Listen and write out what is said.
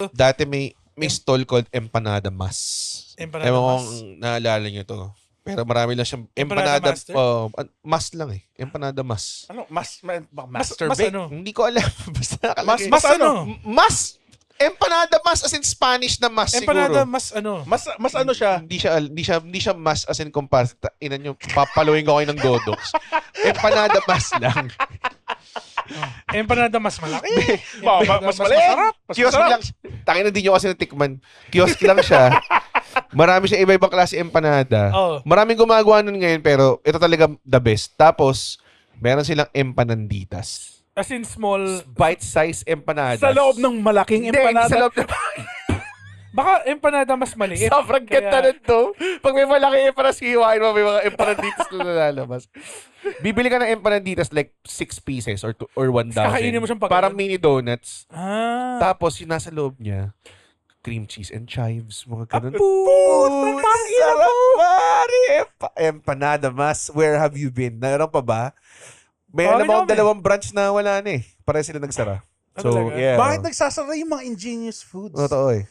Dati may stall called Empanada Mas. Empanada Ewan ko Mas? kung naalala nyo to. Pero marami lang siyang Empanada empanada. Master? Mas lang eh. Empanada Mas. Ano? Mas Masturbate? ano? Hindi ko alam. Basta nakalagay. Mas ano? Mas? Empanada Mas as in Spanish na mas Empanada siguro. mas ano? Mas ano siya? Hindi siya mas as in comparsa. Inan nyo, papaluin ko kayo ng Godox. Empanada Mas lang. Empanada mas malaki. Mas maliit. masarap. Mas Kiosk masarap. lang. Takin na din nyo kasi natikman. Kiosk lang siya. Marami siya iba-ibang klase empanada. Oh. Maraming gumagawa nun ngayon pero ito talaga the best. Tapos, meron silang empananditas. As in small. Bite-size empanadas. Sa loob ng malaking Hindi, empanada. sa loob ng... Baka empanada mas maliit. Sobrang ganda nun to. Pag may malaki empanada, hiwain mo, may mga empanaditas na nalalabas. Bibili ka ng empanaditas like 6 pieces or 1,000. Kakainin mo siyang pag- Parang mini donuts. Ah. Tapos, yung nasa loob niya, cream cheese and chives, mga ganun. Sarap, pare! Empanada Mas, where have you been? Naroon pa ba? May alam Parang akong dalawang branch na wala na eh. Pare sila nagsara. So, talaga? yeah. Bakit nagsasara yung mga ingenious foods? Totoo eh.